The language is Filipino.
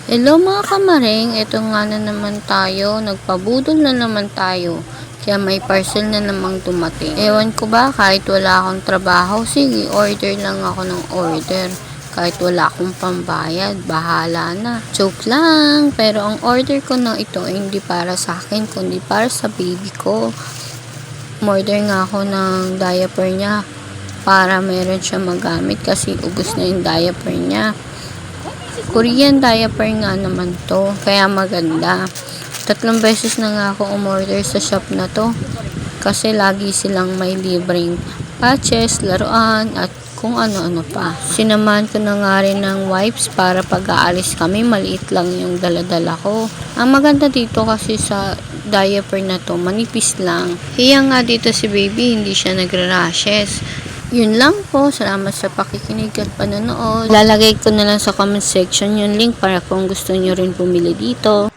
Hello mga kamaring, ito nga na naman tayo, nagpabudol na naman tayo. Kaya may parcel na namang dumating. Ewan ko ba, kahit wala akong trabaho, sige, order lang ako ng order. Kahit wala akong pambayad, bahala na. Joke lang, pero ang order ko na ito ay hindi para sa akin, kundi para sa baby ko. Order nga ako ng diaper niya para meron siya magamit kasi ubos na yung diaper niya. Korean diaper nga naman to, kaya maganda. 3 beses na nga ako umorder sa shop na to kasi lagi silang may libreng patches, laruan at kung ano-ano pa. Sinamahan ko na nga rin ng wipes para pag aalis kami, maliit lang yung daladala ko. Ang maganda dito kasi sa diaper na to, manipis lang. Hiya nga dito si baby, hindi siya nagra-rashes. Yun lang po. Salamat sa pakikinig at panonood. Lalagay ko na lang sa comment section yung link para kung gusto nyo rin bumili dito.